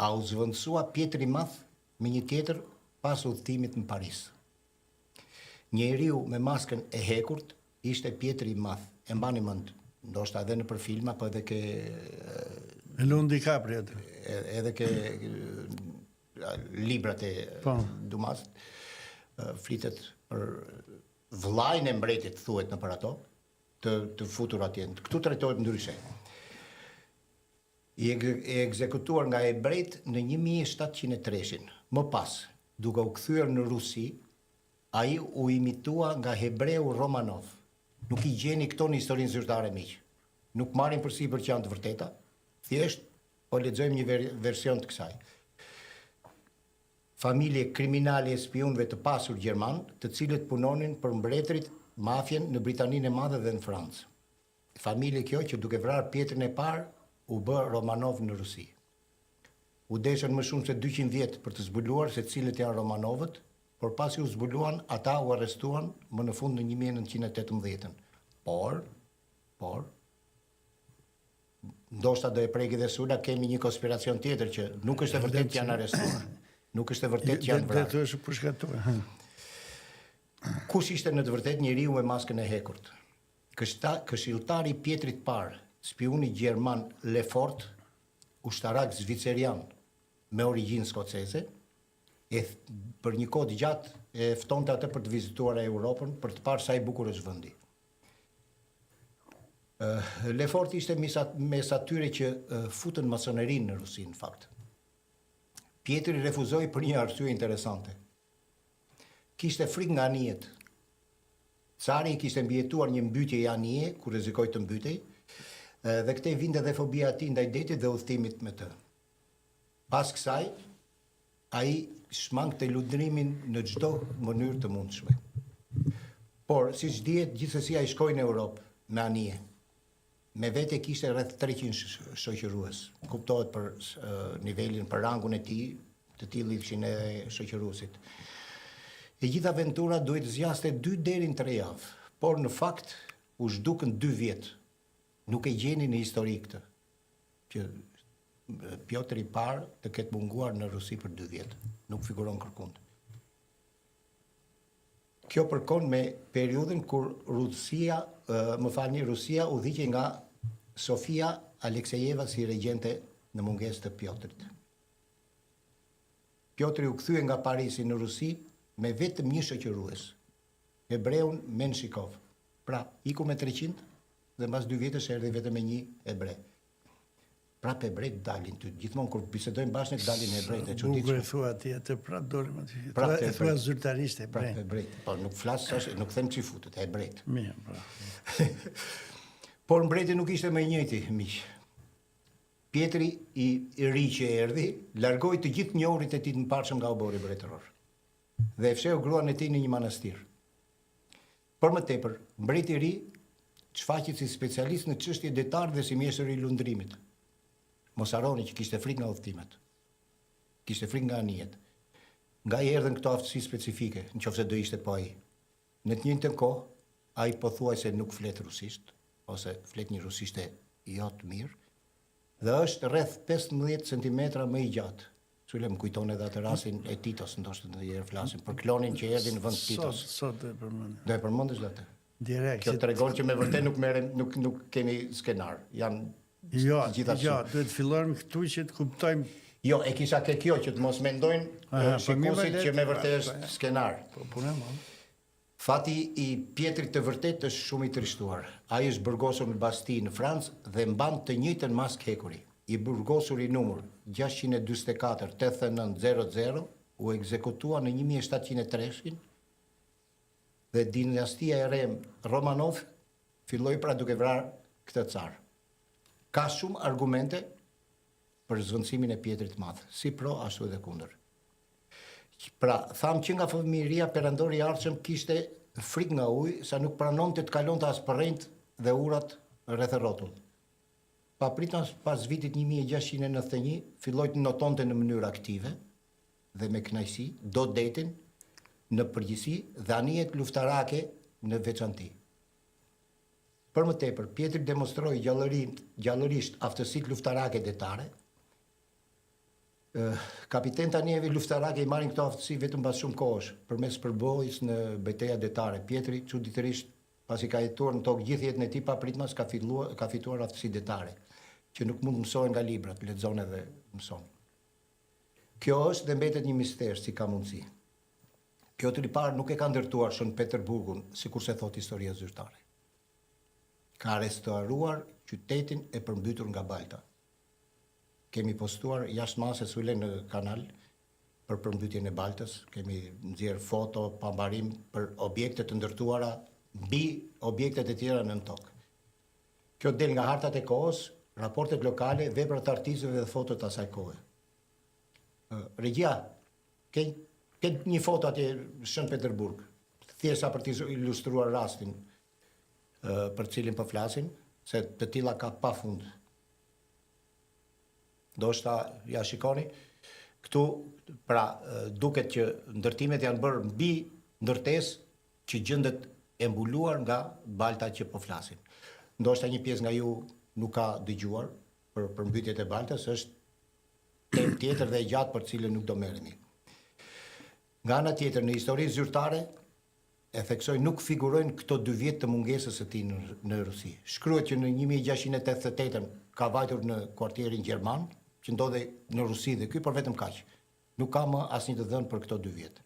a u zvendësua Pjetri i Madh me një tjetër pas udhëtimit në Paris. Njeriu me maskën e hekurt ishte Pjetri i Madh. E mbani mend, ndoshta edhe në për filma, po edhe ke Leonardo DiCaprio atë. Edhe ke librat e Dumas, flitet për vllajën e mbretit, thuhet në për ato, të futur atje. Këtu trajtohet ndryshe. I ekzekutuar nga hebrejt në 1703. Më pas, duke u kthyer në Rusi, ai u imitua nga hebreu Romanov. Nuk i gjeni këto në historinë zyrtare miq. Nuk marrin përsipër që janë të vërteta. Thjesht po lexojmë një version të kësaj. Familje kriminale e spionëve të pasur gjerman, të cilët punonin për mbretërit mafjen në Britaninë e Madhe dhe në Francë. Familje kjo që duke vrarë Pjetrin e parë u bë Romanov në Rusi. U deshën më shumë se 200 vjet për të zbuluar se cilët janë Romanovët, por pasi u zbuluan, ata u arrestuan më në fund në 1918. Por, ndoshta do e preki dhe Sula, kemi një konspiracion tjetër që nuk është e vërtet që janë arrestuar. Nuk është e vërtet që janë vrarë. Dhe të është përshkatuar. Kush ishte në të vërtet njeriu me maskën e hekurt? Këshilltari i Pjetrit parë, spiuni gjerman Lefort, ushtarak zvicerian me origjinë skoceze, për një kohë gjatë e ftonte atë për të vizituar Europën, për të parë sa i bukur është vendi. Lefort ishte mes atyre që futën masonerinë në Rusi, në fakt. Pjetri refuzoi për një arsye interesante. Kishte frikë nga anijet. Cari i kishte mbijetuar një mbytje i anije, kur rrezikoi të mbytej, dhe këtë vinte dhe fobia e tij ndaj detit dhe udhëtimit me të. Pas kësaj, ai shmangte lundrimin në çdo mënyrë të mundshme. Por, siç dihet, gjithsesi ai shkoi në Europë me anije. Me vete kishte rreth 300 shoqërues. Kuptohet për nivelin, për rangun e tij, të tillë ishin e shoqëruesit. E gjitha aventura duhet zgjaste 2 deri në 3 javë, por në fakt u zhdukën 2 vjet. Nuk e gjeni në histori këtë, që Pjotr i parë të ketë munguar në Rusi për 2 vjet. Nuk figuron kërkund. Kjo përkon me periudhën kur Rusia udhëhiqej nga Sofia Aleksejeva si regjente në mungesë të Pjotrit. Pjotri u kthye nga Parisi në Rusi me vetëm një shoqërues, hebreun Menshikov. Pra, iku me 300 dhe mbas 2 vjetësh erdhi vetëm me një hebre. Prapë hebrejt dalin ty. Gjithmonë kur bisedojmë bashkë dalin hebrejt e çuditshëm. Bukur e thua ti atë prapë dorim aty. Prapë thua zyrtarisht hebrejt. Prapë hebrejt. Po nuk flas, nuk them çi futet, hebrejt. Mirë, po. Por mbreti nuk ishte më i njëjti, miq. Pjetri i ri që erdhi, largoi të gjithë njohurit e tij të mbarshëm nga obori mbretëror. Dhe e fsheu gruan e tij në një manastir. Por më tepër, mbreti i ri shfaqet si specialist në çështje detare dhe si mjeshtër i lundrimit. Mos harroni që kishte frikë nga udhëtimet. Kishte frikë nga anijet. Nga i erdhën këto aftësi specifike, nëse do ishte po ai. Në të njëjtën kohë, ai pothuajse nuk flet rusisht, ose flet një rusisht jo të mirë, dhe është rreth 15 cm më i gjatë. Sule më kujton edhe atë rastin e Titos, ndoshta ndonjëherë flasim për klonin që erdhi në vend Titos. Sot do e përmend. Do e përmendesh atë? Direkt. Kjo tregon që me vërtet nuk kemi skenar. Janë Jo, duhet fillojmë këtu që të kuptojmë. Jo, e kisha ke kjo që të mos mendojnë shikuesit që me vërtet është skenar. Po punem. Fati i Pjetrit të vërtet është shumë i trishtuar. Ai është burgosur në Bastille në Francë dhe mban të njëjtën maskë hekuri. I burgosur i numër 644 8900 u ekzekutua në 1703 dhe dinastia e re Romanov filloi pra duke vrarë këtë car. Ka shumë argumente për zvendësimin e Pjetrit të Madh, si pro ashtu edhe kundër. Pra, tham që nga fëmijëria perandori i Arçëm kishte frikë nga uji, sa nuk pranonte të kalonte as përrejt dhe urat rreth rrotull. Papritmas pas vitit 1691 filloi të notonte në mënyrë aktive dhe me kënaqësi do detin në përgjithësi dhe anijet luftarake në veçanti. Për më tepër, Pjetri demonstroi gjallërisht aftësitë luftarake detare, Kapiten Tanievi luftarake I marrin këto aftësi vetëm pas shumë kohësh, përmes përballjes në betejat detare. Pietri çuditërisht pasi ka jetuar në tokë gjithë jetën e tij papritmas ka fituar aftësi detare, që nuk mund mësohen nga librat, lexon edhe mëson. Kjo është dhe mbetet një mister si ka mundësi. Kjo të parë nuk e ka ndërtuar Shën Peterburgun, sikurse thot historia zyrtare. Ka restauruar qytetin e përmbytur nga balta. Kemi postuar jashtë mase sule në kanal për përmbytjen e baltës, kemi nxjerr foto, pambarim për objekte të ndërtuara mbi objektet e tjera në tokë. Kjo del nga hartat e kohës, raportet lokale, veprat e artistëve dhe fotot të asaj kohe. Regjia, ke një foto atje në Shën Peterburg, thjesht për të ilustruar rastin për cilin po flasim, se të tilla ka pafund. Ndoshta ja shikoni, këtu pra duket që ndërtimet janë bërë mbi ndërtesë që gjendet e mbuluar nga balta që po flasim. Ndoshta një pjesë nga ju nuk ka dëgjuar për përmbytjet e baltës, është temë tjetër dhe e gjatë për cilën nuk do merremi. Nga ana tjetër, në historinë zyrtare, e theksoj nuk figurojnë këto 2 vjet të mungesës së tij në Rusi. Shkruhet që në 1688 ka vajtur në kuartierin gjerman, që ndodhej në Rusi dhe ky, por vetëm kaq. Nuk ka më asnjë të dhënë për këto 2 vjet.